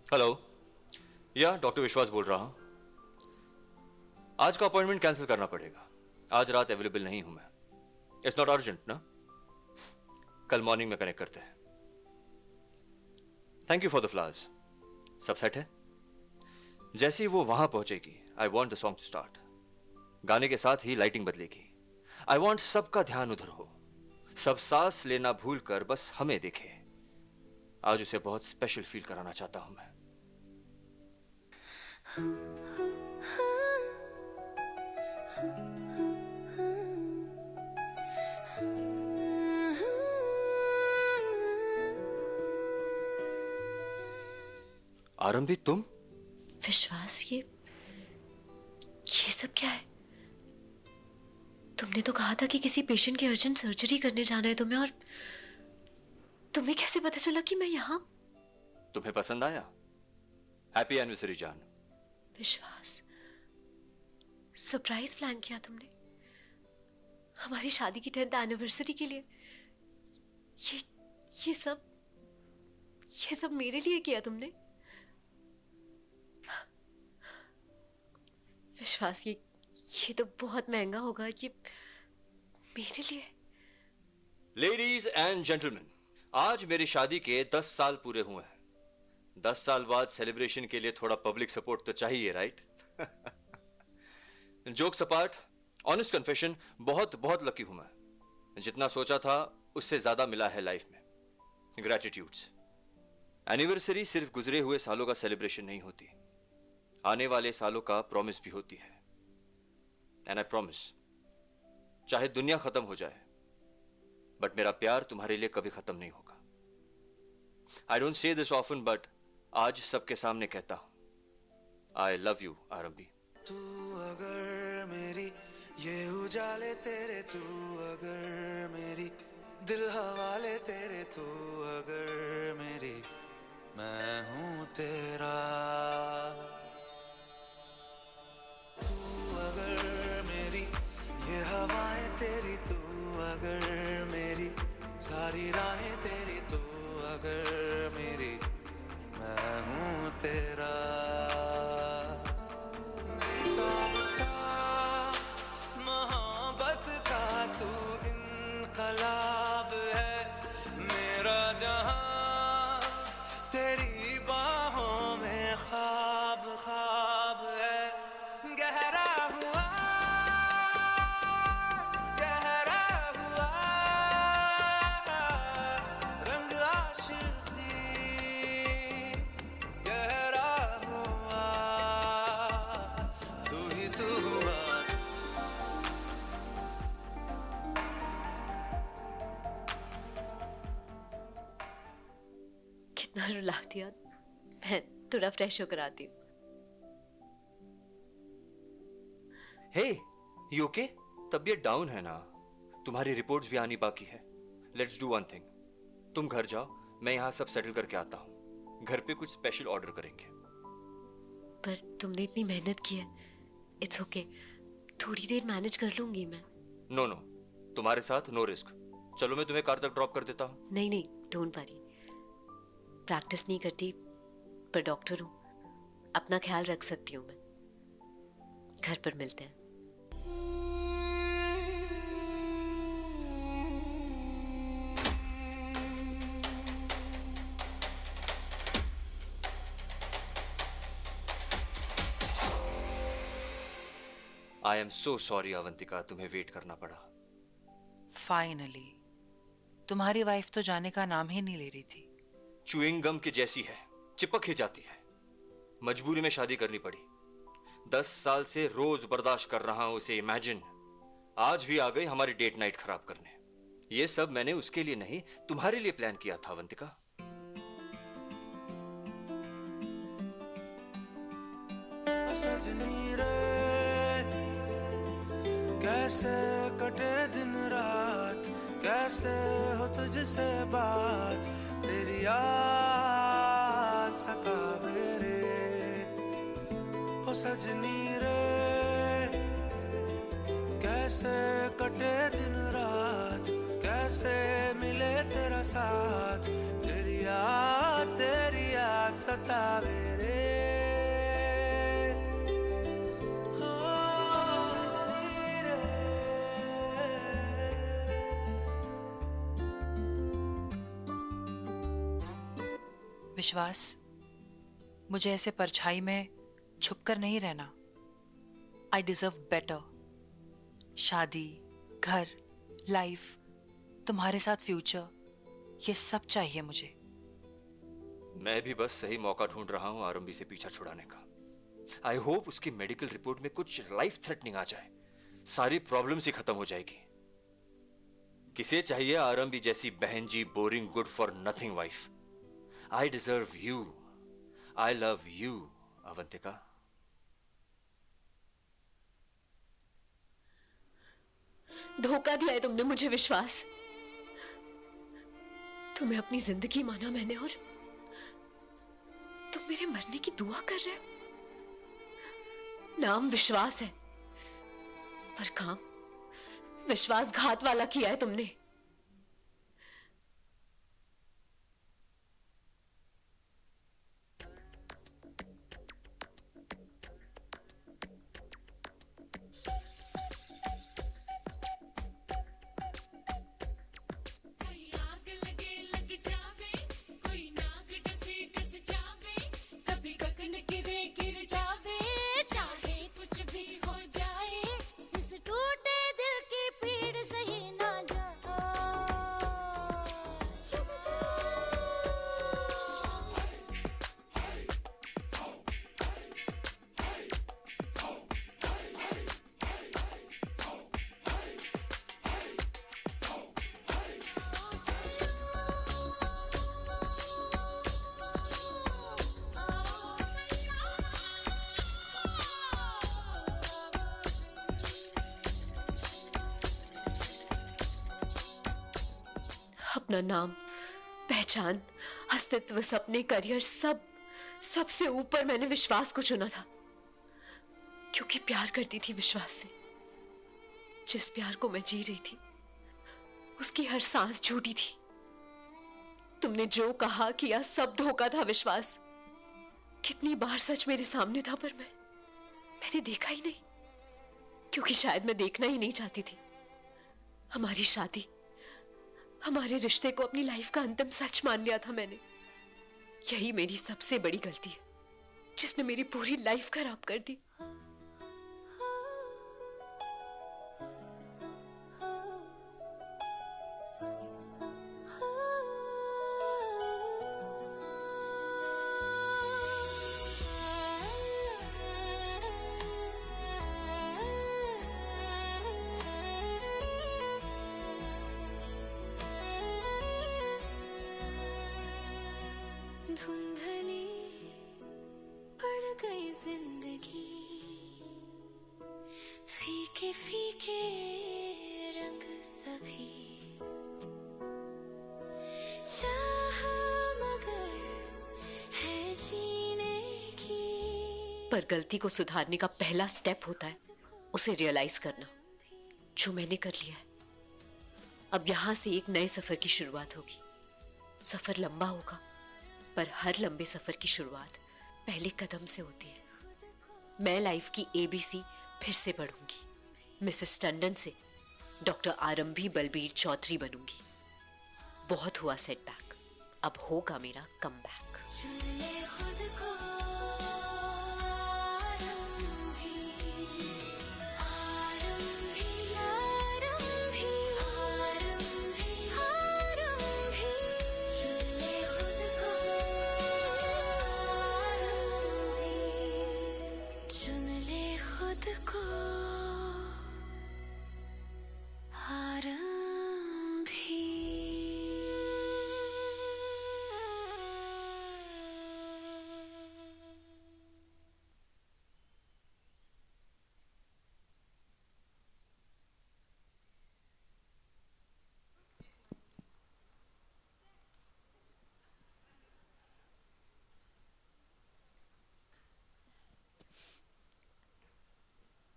Hello. या doctor विश्वास बोल रहा हूं। आज का अपॉइंटमेंट कैंसिल करना पड़ेगा। आज रात अवेलेबल नहीं हूं मैं। इट्स नॉट अर्जेंट ना। कल मॉर्निंग में कनेक्ट करते हैं। Thank you for the flowers. सब सेट है। जैसे ही वो वहां पहुंचेगी, I want the song to start. गाने के साथ ही लाइटिंग बदलेगी। आई वॉन्ट सबका ध्यान उधर हो। सब सांस लेना भूल कर बस हमें देखे। आज उसे बहुत स्पेशल फील कराना चाहता हूं मैं। आरंभी, तुम? विश्वास, ये सब क्या है? तुमने तो कहा था कि किसी पेशेंट की अर्जेंट सर्जरी करने जाना है तुम्हें, और तुम्हें कैसे पता चला कि मैं यहाँ? तुम्हें पसंद आया? हैप्पी एनिवर्सरी जान। विश्वास, सरप्राइज प्लान किया तुमने हमारी शादी की 10th एनिवर्सरी के लिए। ये ये सब ये सब मेरे लिए किया तुमने? विश्वास, ये तो बहुत महंगा होगा। ये मेरे लिए। लेडीज एंड जेंटलमैन, आज मेरी शादी के 10 साल पूरे हुए हैं। 10 साल बाद सेलिब्रेशन के लिए थोड़ा पब्लिक सपोर्ट तो चाहिए, right? Jokes apart, honest confession, बहुत बहुत लकी हूं मैं। जितना सोचा था उससे ज्यादा मिला है लाइफ में। ग्रेटिट्यूड्स। एनिवर्सरी सिर्फ गुजरे हुए सालों का सेलिब्रेशन नहीं होती, आने वाले सालों का प्रॉमिस भी होती है। एंड आई प्रॉमिस, चाहे दुनिया खत्म हो जाए, बट मेरा प्यार तुम्हारे लिए कभी खत्म नहीं होगा। I don't say this often, but आज सबके सामने कहता हूं, आई लव यू आरंभी। तू अगर मेरी ये उजाले तेरे, तू अगर मेरी दिल हवाले तेरे, तू अगर मेरी मैं हूँ तेरा। तू अगर मेरी ये हवाएं तेरी, तू अगर मेरी सारी राहें तेरी, तू अगर मेरी मैं हूँ तेरा। मोहब्बत का तू इनकलाब है, मेरा जहां तेरी बाहों में ख्वाब ख्वाब है। गहरा हुआ, गहरा हुआ रंग आशिकी, गहरा हुआ तू ही तू हुआ। कितना रुला दिया। मैं थोड़ा फ्रेश होकर आती हूँ। हे, यू ओके? तबीयत डाउन है ना? तुम्हारी रिपोर्ट्स भी आनी बाकी है। लेट्स डू वन थिंग, तुम घर जाओ, मैं यहां सब सेटल करके आता हूं। घर पे कुछ स्पेशल ऑर्डर करेंगे। पर तुमने इतनी मेहनत की है। इट्स ओके, थोड़ी देर मैनेज कर लूंगी मैं। नो नो, तुम्हारे साथ नो रिस्क। चलो मैं तुम्हें कार तक ड्रॉप कर देता हूं। नहीं नहीं, डोंट वरी। प्रैक्टिस नहीं करती, पर डॉक्टर हूँ, अपना ख्याल रख सकती हूँ मैं। घर पर मिलते हैं। I am so sorry Avantika, तुम्हें वेट करना पड़ा। फाइनली तुम्हारी वाइफ तो जाने का नाम ही नहीं ले रही थी। च्युइंग गम की जैसी है, चिपक ही जाती है। मजबूरी में शादी करनी पड़ी। 10 साल से रोज बर्दाश्त कर रहा हूं उसे। इमेजिन, आज भी आ गई हमारी डेट नाइट खराब करने। ये सब मैंने उसके लिए नहीं, तुम्हारे लिए प्लान किया था अवंतिका। सजनी रे कैसे कटे दिन रात, कैसे हो तुझसे बात, तेरी याद सतावे रे। हो सजनी रे कैसे कटे दिन रात, कैसे मिले तेरा साथ, तेरी याद सतावे रे सजनी रे। विश्वास, मुझे ऐसे परछाई में छुपकर नहीं रहना। I deserve better. शादी, घर, लाइफ, तुम्हारे साथ फ्यूचर, ये सब चाहिए मुझे। मैं भी बस सही मौका ढूंढ रहा हूं आरंभी से पीछा छुड़ाने का। आई होप उसकी मेडिकल रिपोर्ट में कुछ लाइफ थ्रेटनिंग आ जाए, सारी प्रॉब्लम्स ही खत्म हो जाएगी। किसे चाहिए आरंभी जैसी बहन जी, boring, good for nothing wife. I deserve you, I love you Avantika. धोखा दिया है तुमने मुझे विश्वास। तुम्हें अपनी जिंदगी माना मैंने और तुम मेरे मरने की दुआ कर रहे हो। नाम विश्वास है पर काम विश्वासघात वाला किया है तुमने। अपना नाम, पहचान, अस्तित्व, सपने, करियर, सबसे ऊपर मैंने विश्वास को चुना था क्योंकि प्यार करती थी विश्वास से। जिस प्यार को मैं जी रही थी उसकी हर सांस झूठी थी। तुमने जो कहा किया सब धोखा था विश्वास। कितनी बार सच मेरे सामने था पर मैंने देखा ही नहीं क्योंकि शायद मैं देखना ही नहीं चाहती थी। हमारी शादी, हमारे रिश्ते को अपनी लाइफ का अंतिम सच मान लिया था मैंने। यही मेरी सबसे बड़ी गलती है जिसने मेरी पूरी लाइफ खराब कर दी। धुंधली पड़ गई जिंदगी, फीके फीके रंग सभी, चाहा मगर है जीने की। पर गलती को सुधारने का पहला स्टेप होता है उसे रियलाइज करना, जो मैंने कर लिया है। अब यहां से एक नए सफर की शुरुआत होगी। सफर लंबा होगा पर हर लंबे सफर की शुरुआत पहले कदम से होती है। मैं लाइफ की ABC फिर से पढ़ूंगी। मिसेस टंडन से डॉक्टर आरंभी बलबीर चौधरी बनूंगी। बहुत हुआ सेटबैक, अब होगा मेरा कमबैक।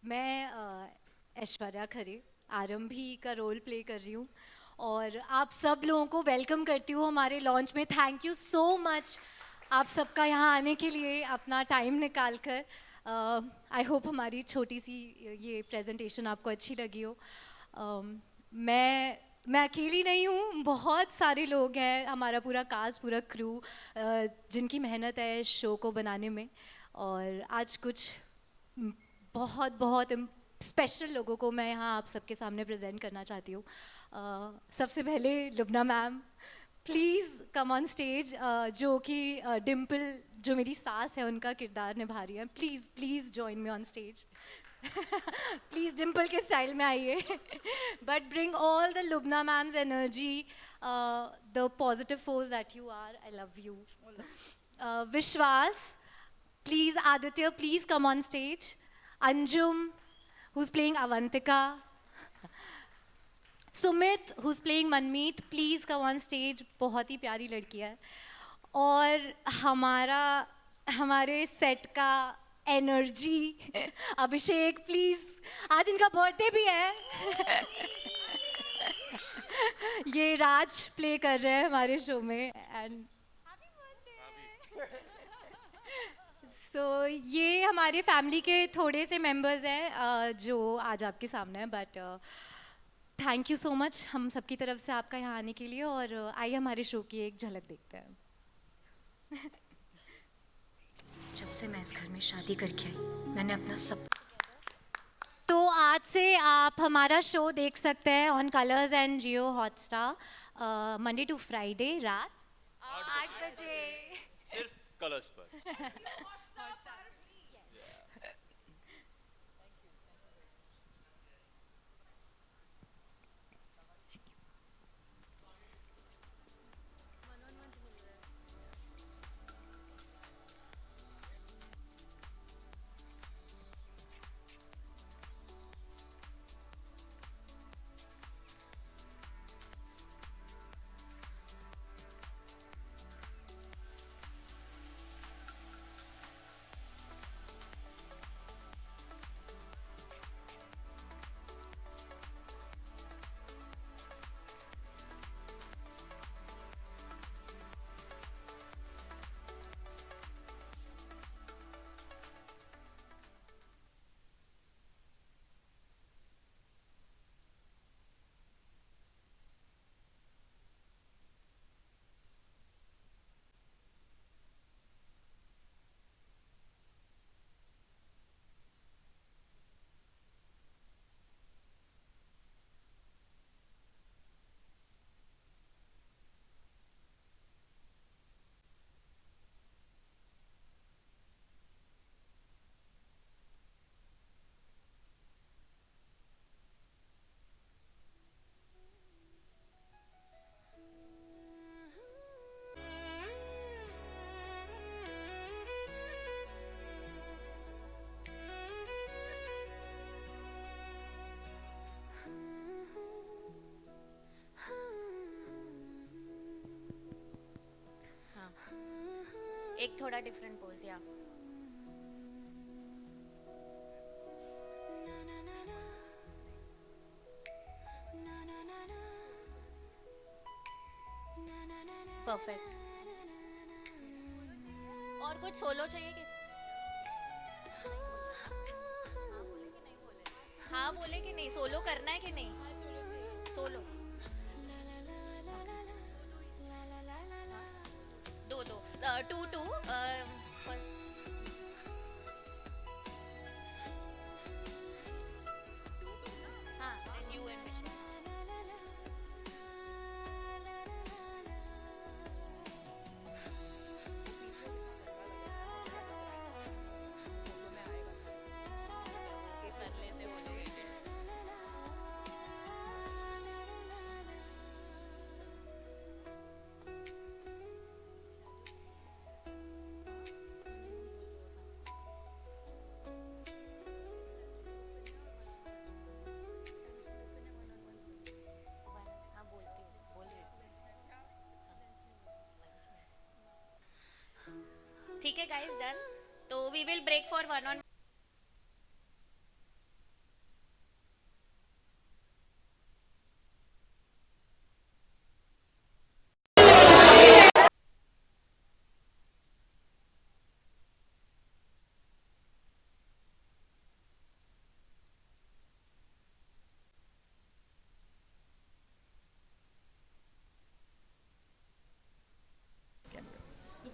मैं ऐश्वर्या खरे आरंभी का रोल प्ले कर रही हूँ और आप सब लोगों को वेलकम करती हूँ हमारे लॉन्च में। थैंक यू सो मच आप सबका यहाँ आने के लिए अपना टाइम निकाल कर। आई होप हमारी छोटी सी ये प्रेजेंटेशन आपको अच्छी लगी हो। मैं अकेली नहीं हूँ, बहुत सारे लोग हैं, हमारा पूरा कास्ट, पूरा क्रू, जिनकी मेहनत है शो को बनाने में। और आज कुछ बहुत बहुत स्पेशल लोगों को मैं यहाँ आप सबके सामने प्रेजेंट करना चाहती हूँ। सबसे पहले Lubna ma'am, please come on stage. जो कि डिम्पल, जो मेरी सास है, उनका किरदार निभा रही है। Please please join me on stage. Please Dimple के स्टाइल में आइए। But bring all the Lubna ma'am's energy, the positive force that you are. I love you. Vishwas, please Aditya, please come on stage. Anjum, who's playing Avantika. Sumit, who's playing Manmeet, please come on stage. बहुत ही प्यारी लड़की है। और हमारे set का energy Abhishek, please, आज इनका birthday भी है। ये राज प्ले कर रहे हैं हमारे शो में। एंड सो ये हमारे फैमिली के थोड़े से मेंबर्स हैं जो आज आपके सामने हैं। But thank you so much हम सबकी तरफ से आपका यहाँ आने के लिए। और आइए हमारे शो की एक झलक देखते हैं। जब से मैं इस घर में शादी करके आई, मैंने अपना सब। तो आज से आप हमारा शो देख सकते हैं on Colors and Jio Hotstar, Monday to Friday रात 8 बजे। सिर्फ कलर्स पर। एक थोड़ा डिफरेंट पोज या परफेक्ट। और कुछ सोलो चाहिए किस? हाँ बोले कि नहीं? सोलो करना है कि नहीं? सोलो दो दो टू टू हाँ and you and Vishnu. कर लेते वो लोग edit. हाँ बोलती हूँ, बोल रही हूँ। ठीक है गाइस, डन। तो we will break for 1 on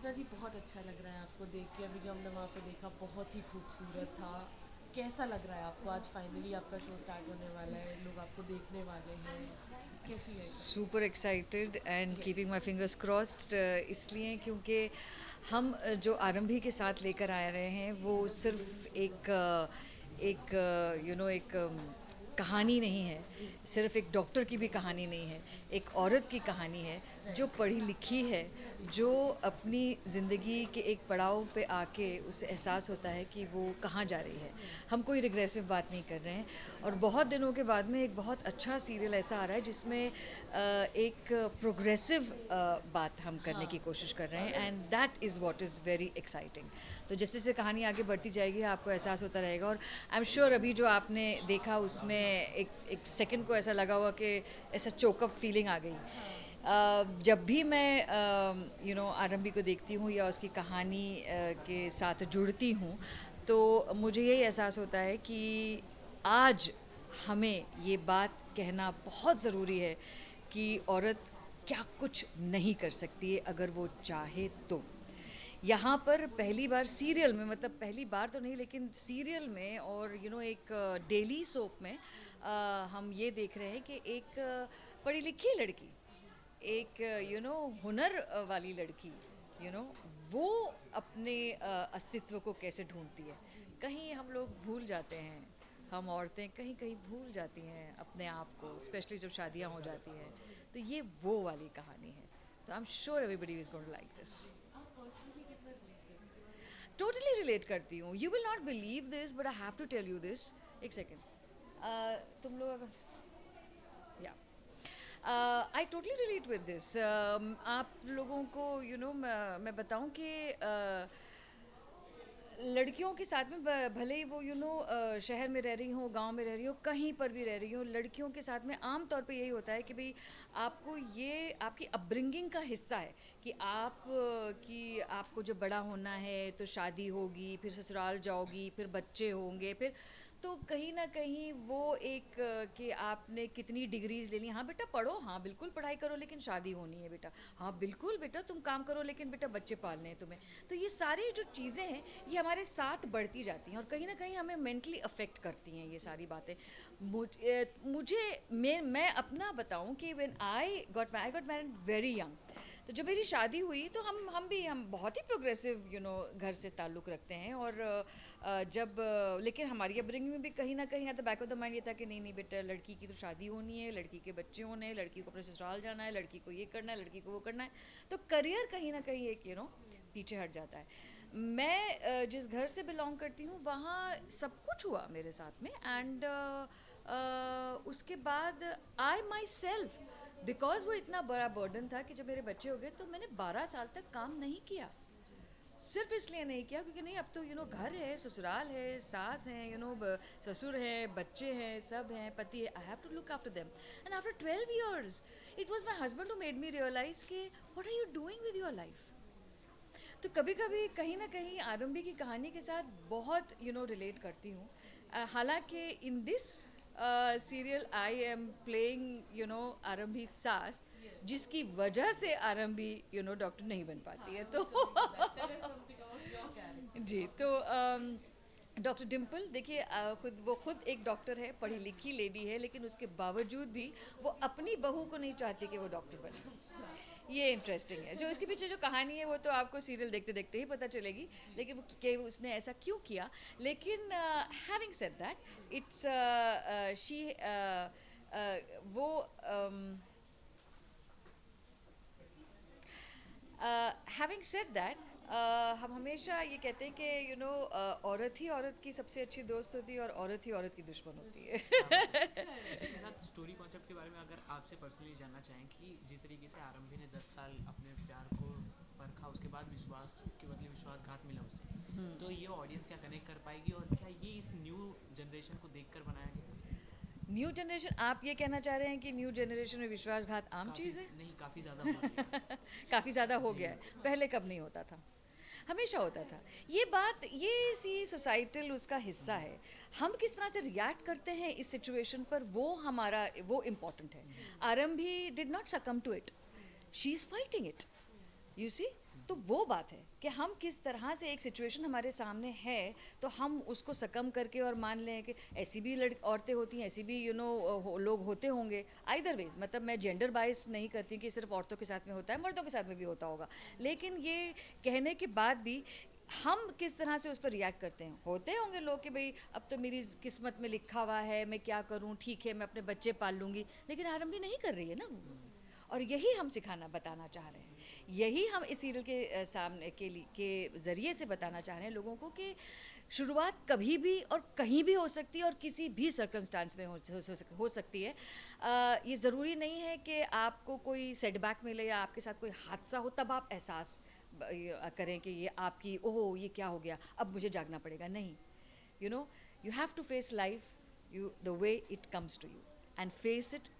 Swapna ji बहुत अच्छा लग रहा है आपको देख के। अभी जो हमने वहाँ पे देखा बहुत ही खूबसूरत था। कैसा लग रहा है आपको? आज फाइनली आपका शो स्टार्ट होने वाला है, लोग आपको देखने वाले हैं, कैसी है? Super excited and keeping my fingers crossed, इसलिए क्योंकि हम जो आरंभी के साथ लेकर आ रहे हैं वो सिर्फ एक कहानी नहीं है, सिर्फ एक डॉक्टर की भी कहानी नहीं है, एक औरत की कहानी है जो पढ़ी लिखी है, जो अपनी ज़िंदगी के एक पड़ाव पे आके उसे एहसास होता है कि वो कहाँ जा रही है। हम कोई रिग्रेसिव बात नहीं कर रहे हैं और बहुत दिनों के बाद में एक बहुत अच्छा सीरियल ऐसा आ रहा है जिसमें एक प्रोग्रेसिव बात हम करने की कोशिश कर रहे हैं and that is what is very exciting. तो जैसे जैसे कहानी आगे बढ़ती जाएगी आपको एहसास होता रहेगा और आई एम श्योर अभी जो आपने देखा उसमें एक सेकंड को ऐसा लगा हुआ कि ऐसा चोकअप फीलिंग आ गई। जब भी मैं आरंभी को देखती हूँ या उसकी कहानी के साथ जुड़ती हूँ तो मुझे यही एहसास होता है कि आज हमें ये बात कहना बहुत ज़रूरी है कि औरत क्या कुछ नहीं कर सकती है अगर वो चाहे तो। यहाँ पर पहली बार सीरियल में, मतलब पहली बार तो नहीं लेकिन सीरियल में और एक डेली सोप में हम ये देख रहे हैं कि एक पढ़ी लिखी लड़की, एक हुनर वाली लड़की वो अपने अस्तित्व को कैसे ढूंढती है। कहीं हम लोग भूल जाते हैं, हम औरतें कहीं कहीं भूल जाती हैं अपने आप को, स्पेशली जब शादियाँ हो जाती हैं। तो ये वो वाली कहानी है। तो I am sure everybody is going to like this. Totally relate करती हूँ। You will not believe this but I have to tell you this. एक सेकेंड, तुम लोग अगर या I totally relate with this. आप लोगों को मैं बताऊँ कि लड़कियों के साथ में भले ही वो शहर में रह रही हूँ, गांव में रह रही हूँ, कहीं पर भी रह रही हूँ, लड़कियों के साथ में आम तौर पे यही होता है कि भाई आपको ये आपकी अपब्रिंगिंग का हिस्सा है कि आपको जब बड़ा होना है तो शादी होगी, फिर ससुराल जाओगी, फिर बच्चे होंगे, फिर तो कहीं ना कहीं वो एक कि आपने कितनी डिग्रीज ले ली। हाँ बेटा पढ़ो, हाँ बिल्कुल पढ़ाई करो, लेकिन शादी होनी है बेटा। हाँ बिल्कुल बेटा तुम काम करो, लेकिन बेटा बच्चे पालने हैं तुम्हें। तो ये सारी जो चीज़ें हैं ये हमारे साथ बढ़ती जाती हैं और कहीं ना कहीं हमें मेंटली अफेक्ट करती हैं ये सारी बातें। मैं अपना बताऊं कि when I got married very young, तो जब मेरी शादी हुई तो हम बहुत ही प्रोग्रेसिव घर से ताल्लुक़ रखते हैं और लेकिन हमारी अपब्रिंगिंग में भी कहीं ना कहीं at the back of the mind ये था कि नहीं बेटा लड़की की तो शादी होनी है, लड़की के बच्चे होने हैं, लड़की को अपने ससुराल जाना है, लड़की को ये करना है, लड़की को वो करना है। तो करियर कहीं ना कहीं एक पीछे हट जाता है। मैं जिस घर से बिलोंग करती हूँ वहाँ सब कुछ हुआ मेरे साथ में एंड उसके बाद आई माई सेल्फ, बिकॉज वो इतना बड़ा बर्डन था कि जब मेरे बच्चे हो गए तो मैंने 12 साल तक काम नहीं किया। सिर्फ इसलिए नहीं किया क्योंकि नहीं अब तो घर है, ससुराल है, सास हैं, ससुर हैं, बच्चे हैं, सब हैं, पति है, I have to look after them. And after 12 years it was my husband who made me realise कि what are you doing with your life. तो कभी कभी कहीं ना कहीं आरंभी की कहानी के साथ बहुत रिलेट करती हूँ। हालांकि in this serial I am playing आरंभी सास, जिसकी वजह से आरंभी डॉक्टर नहीं बन पाती है। तो जी तो डॉक्टर डिम्पल देखिए वो खुद एक डॉक्टर है, पढ़ी लिखी लेडी है, लेकिन उसके बावजूद भी वो अपनी बहू को नहीं चाहती कि वो डॉक्टर बने। ये इंटरेस्टिंग है। जो इसके पीछे जो कहानी है वो तो आपको सीरियल देखते देखते ही पता चलेगी, लेकिन कि उसने ऐसा क्यों किया। लेकिन having said that it's she वो हैविंग सेड दैट हम हमेशा ये कहते हैं कि औरत ही औरत की सबसे अच्छी दोस्त होती है और औरत ही औरत की दुश्मन होती है। इसी के साथ स्टोरी कॉन्सेप्ट के बारे में अगर आपसे पर्सनली जानना चाहें कि जिस तरीके से आरंभी ने 10 साल अपने प्यार को परखा, उसके बाद विश्वास के बदले विश्वासघात मिला उससे, तो ये ऑडियंस क्या कनेक्ट कर पाएगी और क्या ये इस न्यू जनरेशन को देखकर बनाया गया? न्यू जनरेशन, आप ये कहना चाह रहे हैं कि न्यू जनरेशन में विश्वासघात आम चीज़ है? नहीं, काफ़ी ज़्यादा काफ़ी ज़्यादा हो गया है। पहले कब नहीं होता था, हमेशा होता था। ये सी सोसाइटल उसका हिस्सा है। हम किस तरह से रिएक्ट करते हैं इस सिचुएशन पर, वो इम्पॉर्टेंट है। Aarambhi did not succumb to it, she is fighting it. You see, तो वो बात है कि हम किस तरह से एक सिचुएशन हमारे सामने है तो हम उसको सकम करके और मान लें कि ऐसी भी औरतें होती हैं, ऐसी भी लोग होते होंगे। आइदर वेज, मतलब मैं जेंडर बाइस नहीं करती कि सिर्फ औरतों के साथ में होता है, मर्दों के साथ में भी होता होगा, लेकिन ये कहने के बाद भी हम किस तरह से उस पर रिएक्ट करते हैं। होते होंगे लोग कि भाई अब तो मेरी किस्मत में लिखा हुआ है, मैं क्या करूं, ठीक है मैं अपने बच्चे पाल लूँगी, लेकिन आरंभ भी नहीं कर रही है ना वो। और यही हम सिखाना बताना चाह रहे हैं, यही हम इस सीरियल के सामने के ज़रिए से बताना चाह रहे हैं लोगों को कि शुरुआत कभी भी और कहीं भी हो सकती है और किसी भी सर्कमस्टांस में हो सकती है। ये ज़रूरी नहीं है कि आपको कोई सेटबैक मिले या आपके साथ कोई हादसा हो तब आप एहसास करें कि ये आपकी ओह ये क्या हो गया, अब मुझे जागना पड़ेगा। नहीं, you have to face life the way it comes to you and face it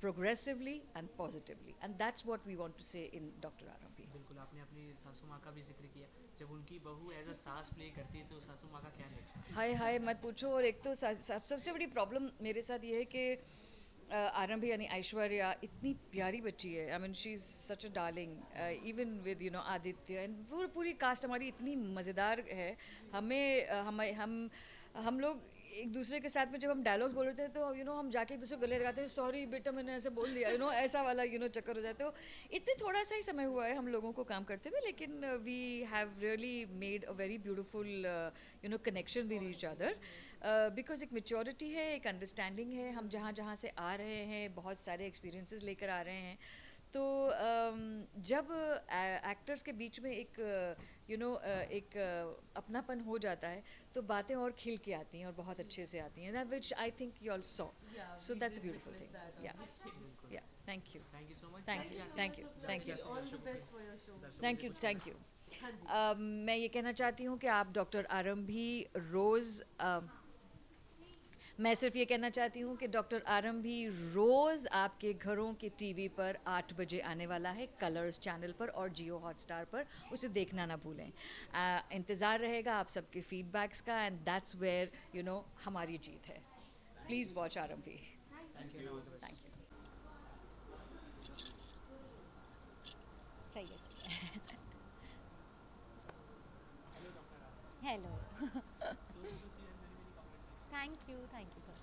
progressively and positively, and that's what we want to say in Dr. Arambhi. बिल्कुल, आपने अपनी सासू माँ का भी जिक्र किया। जब उनकी बहू एज अ सास प्ले करती है तो सासू माँ का क्या रिएक्शन? हाय हाय मत पूछो। और एक तो सबसे बड़ी प्रॉब्लम मेरे साथ ये है कि आरंभी यानी ऐश्वर्या इतनी प्यारी बच्ची है। I mean she is such a darling, even with Aditya and पूरी कास्ट हमारी इतनी मज़ेदार है। हम लोग एक दूसरे के साथ में जब हम डायलॉग्स बोल रहे थे तो हम जाके एक दूसरे को गले लगाते हैं, सॉरी बेटा मैंने ऐसे बोल दिया, ऐसा वाला चक्कर हो जाते हो। इतने थोड़ा सा ही समय हुआ है हम लोगों को काम करते हुए, लेकिन we have really made a very beautiful connection with each other, because एक मेच्योरिटी है, एक अंडरस्टैंडिंग है। हम जहाँ जहाँ से आ रहे हैं बहुत सारे एक्सपीरियंसेस लेकर आ रहे हैं, तो जब एक्टर्स के बीच में एक एक अपनापन हो जाता है तो बातें और खिल के आती हैं और बहुत अच्छे से आती हैं, which I think you all saw, so that's beautiful thing. Yeah thank you so much. Thank you thank you thank you all the best for your show. Thank you. मैं ये कहना चाहती हूँ कि आप डॉक्टर आरंभी रोज़ मैं सिर्फ ये कहना चाहती हूँ कि डॉक्टर आरंभी रोज़ आपके घरों के टीवी पर 8 बजे आने वाला है, कलर्स चैनल पर और जियो हॉटस्टार पर, उसे देखना ना भूलें। इंतज़ार रहेगा आप सबके फीडबैक्स का, एंड दैट्स वेयर हमारी जीत है। प्लीज़ वॉच आरंभी। Thank you. सही है। हेलो। Thank you sir.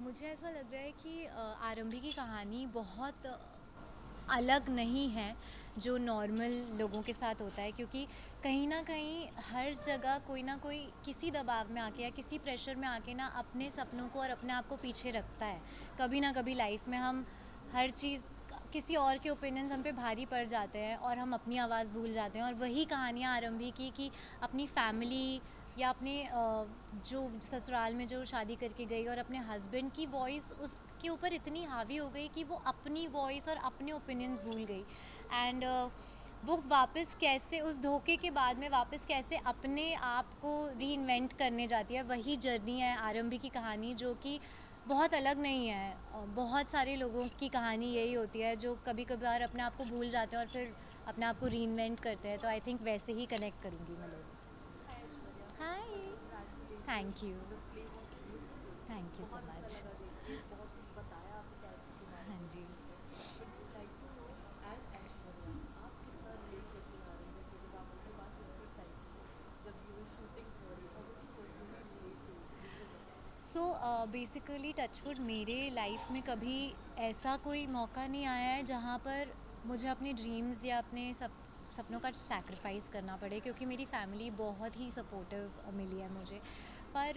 मुझे ऐसा लग रहा है कि आरंभी की कहानी बहुत अलग नहीं है जो नॉर्मल लोगों के साथ होता है, क्योंकि कहीं ना कहीं हर जगह कोई ना कोई किसी दबाव में आके या किसी प्रेशर में आके ना अपने सपनों को और अपने आप को पीछे रखता है। कभी ना कभी लाइफ में हम हर चीज़ किसी और के ओपिनियंस हम पे भारी पड़ जाते हैं और हम अपनी आवाज़ भूल जाते हैं। और वही कहानियाँ आरंभी की कि अपनी फैमिली या अपने जो ससुराल में जो शादी करके गई और अपने हस्बैंड की वॉइस उसके ऊपर इतनी हावी हो गई कि वो अपनी वॉइस और अपने ओपिनियंस भूल गई। एंड वो वापस कैसे उस धोखे के बाद में वापस कैसे अपने आप को री-इन्वेंट करने जाती है, वही जर्नी है आरंभी की कहानी, जो कि बहुत अलग नहीं है। बहुत सारे लोगों की कहानी यही होती है जो कभी कभार अपने आप को भूल जाते हैं और फिर अपने आप को री-इन्वेंट करते हैं। तो आई थिंक वैसे ही कनेक्ट करूँगी मैं लोगों से। हाय, थैंक यू सो मच। हाँ जी, सो बेसिकली टचवुड मेरे लाइफ में कभी ऐसा कोई मौका नहीं आया है जहाँ पर मुझे अपने ड्रीम्स या अपने सपनों का सैक्रिफाइस करना पड़े, क्योंकि मेरी फैमिली बहुत ही सपोर्टिव मिली है मुझे। पर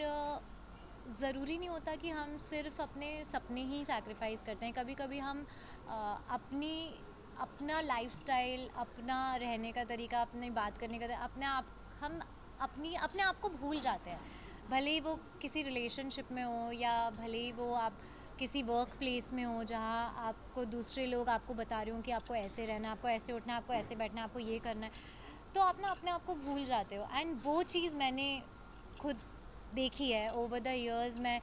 ज़रूरी नहीं होता कि हम सिर्फ अपने सपने ही सैक्रिफाइस करते हैं। कभी कभी हम अपना लाइफस्टाइल, अपना रहने का तरीका, अपनी बात करने का हम अपने आप को भूल जाते हैं। भले ही वो किसी रिलेशनशिप में हो या भले ही वो आप किसी वर्क प्लेस में हो जहाँ आपको दूसरे लोग आपको बता रहे हो कि आपको ऐसे रहना है, आपको ऐसे उठना है, आपको ऐसे बैठना है, आपको ये करना है, तो आप ना अपने आप को भूल जाते हो। एंड वो चीज़ मैंने खुद देखी है ओवर द इयर्स। मैं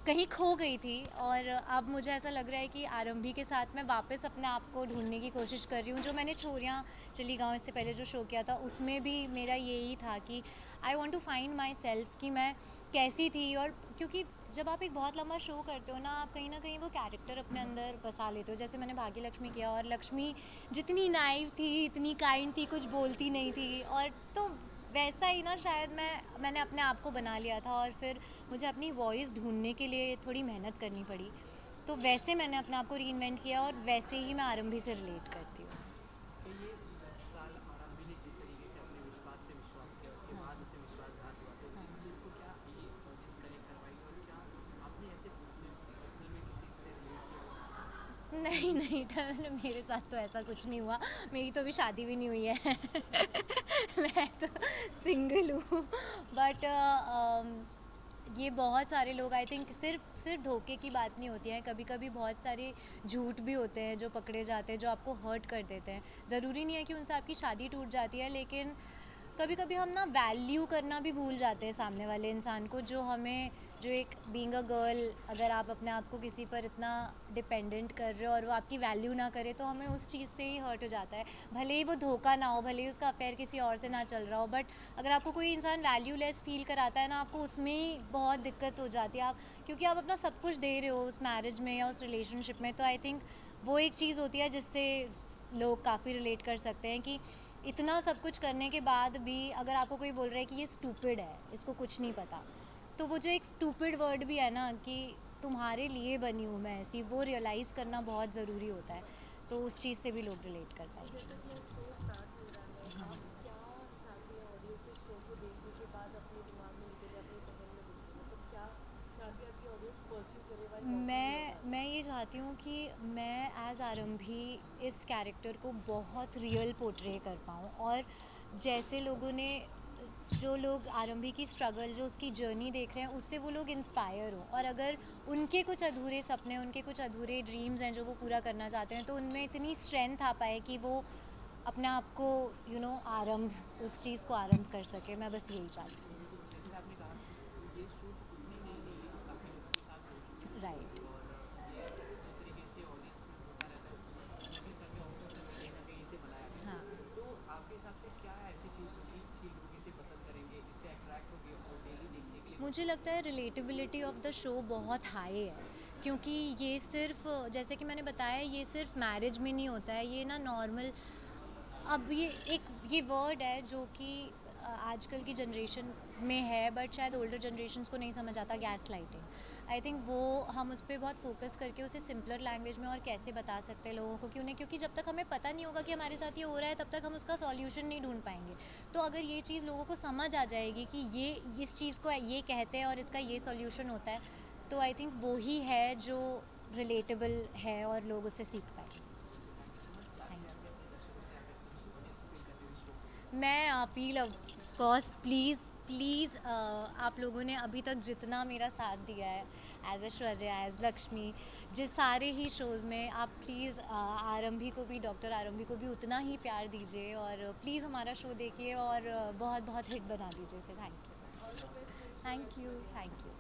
कहीं खो गई थी, और अब मुझे ऐसा लग रहा है कि आरंभी के साथ मैं वापस अपने आप को ढूंढने की कोशिश कर रही हूँ। जो मैंने छोरियाँ चली गाँव इससे पहले जो शो किया था, उसमें भी मेरा यही था कि I want to find myself, कि मैं कैसी थी। और क्योंकि जब आप एक बहुत लंबा शो करते हो ना, आप कहीं ना कहीं वो कैरेक्टर अपने अंदर बसा लेते हो। जैसे मैंने भाग्य लक्ष्मी किया, और लक्ष्मी जितनी नाइव थी, इतनी काइंड थी, कुछ बोलती नहीं थी, और तो वैसा ही ना शायद मैंने अपने आप को बना लिया था। और फिर मुझे अपनी वॉइस ढूंढने के लिए थोड़ी मेहनत करनी पड़ी, तो वैसे मैंने अपने आप को रीइन्वेंट किया, और वैसे ही मैं आरंभी से रिलेट करती हूँ। तो ये 10 साल आरंभी ने जिस तरीके से अपने विश्वास पे विश्वास किया, उसके बाद उसे विश्वासघात हुआ, तो इस चीज़ को क्या ये ऑडियंस कनेक्ट कर पाई, और क्या आपने ऐसे पर्सनल में किसी से रिलेट किया? नहीं नहीं, तो मेरे साथ तो ऐसा कुछ नहीं हुआ। मेरी तो अभी शादी भी नहीं हुई है। मैं तो सिंगल हूँ। बट ये बहुत सारे लोग, आई थिंक सिर्फ धोखे की बात नहीं होती है, कभी कभी बहुत सारे झूठ भी होते हैं जो पकड़े जाते हैं, जो आपको हर्ट कर देते हैं। ज़रूरी नहीं है कि उनसे आपकी शादी टूट जाती है, लेकिन कभी कभी हम ना वैल्यू करना भी भूल जाते हैं सामने वाले इंसान को, जो हमें, जो एक बीइंग अ गर्ल, अगर आप अपने आप को किसी पर इतना डिपेंडेंट कर रहे हो और वो आपकी वैल्यू ना करे, तो हमें उस चीज़ से ही हर्ट हो जाता है। भले ही वो धोखा ना हो, भले ही उसका अफेयर किसी और से ना चल रहा हो, बट अगर आपको कोई इंसान वैल्यूलेस फील कराता है ना, आपको उसमें ही बहुत दिक्कत हो जाती है। आप, क्योंकि आप अपना सब कुछ दे रहे हो उस मैरिज में या उस रिलेशनशिप में, तो आई थिंक वो एक चीज़ होती है जिससे लोग काफ़ी रिलेट कर सकते हैं, कि इतना सब कुछ करने के बाद भी अगर आपको कोई बोल रहा है कि ये स्टूपिड है, इसको कुछ नहीं पता, तो वो जो एक स्टूपिड वर्ड भी है ना, कि तुम्हारे लिए बनी हूँ मैं ऐसी, वो रियलाइज़ करना बहुत ज़रूरी होता है। तो उस चीज़ से भी लोग रिलेट कर पाएंगे। मैं ये चाहती हूँ कि मैं एज आरंभी इस कैरेक्टर को बहुत रियल पोर्ट्रे कर पाऊँ, और जैसे लोगों ने, जो लोग आरंभी की स्ट्रगल, जो उसकी जर्नी देख रहे हैं, उससे वो लोग इंस्पायर हो, और अगर उनके कुछ अधूरे सपने, उनके कुछ अधूरे ड्रीम्स हैं जो वो पूरा करना चाहते हैं, तो उनमें इतनी स्ट्रेंथ आ पाए कि वो अपने आप को आरंभ, उस चीज़ को आरंभ कर सके। मैं बस यही चाहती हूँ। जैसे आपने कहा कि ये शूट उतनी नहीं नहीं है, काफ़ी लोगों के साथ हो चुकी है, राइट। और ये जिस तरीके से ऑडियंस में होता रहता है, नोटिस करके ऑब्जर्व करके कहीं ना कहीं इसे बनाया गया। हाँ, तो आपके हिसाब से क्या ऐसी चीज़ होगी कि लोग इसे पसंद करेंगे, इससे अट्रैक्ट होंगे और डेली देखने के लिए? मुझे लगता है रिलेटेबिलिटी ऑफ द शो बहुत हाई है, क्योंकि ये सिर्फ, जैसे कि मैंने बताया, ये सिर्फ मैरिज में नहीं होता है, ये ना नॉर्मल, अब ये वर्ड है जो कि आजकल की जनरेशन में है, बट शायद ओल्डर जनरेशन्स को नहीं समझ आता, गैस लाइटिंग। आई थिंक वो, हम उस पर बहुत फोकस करके उसे सिंपलर लैंग्वेज में और कैसे बता सकते हैं लोगों को, क्योंकि जब तक हमें पता नहीं होगा कि हमारे साथ ये हो रहा है, तब तक हम उसका सॉल्यूशन नहीं ढूंढ पाएंगे। तो अगर ये चीज़ लोगों को समझ आ जाएगी कि ये इस चीज़ को ये कहते हैं और इसका ये सॉल्यूशन होता है, तो आई थिंक वो ही है जो रिलेटेबल है और लोग उससे सीख पाएंगे। मैं appeal, of course, please please, आप लोगों ने अभी तक जितना मेरा साथ दिया है, एज ऐश्वर्या, एज लक्ष्मी, जिस सारे ही शोज़ में, आप प्लीज़ आरंभी को भी, डॉक्टर आरंभी को भी उतना ही प्यार दीजिए, और प्लीज़ हमारा शो देखिए और बहुत बहुत हिट बना दीजिए इसे। Thank you, thank you, thank you.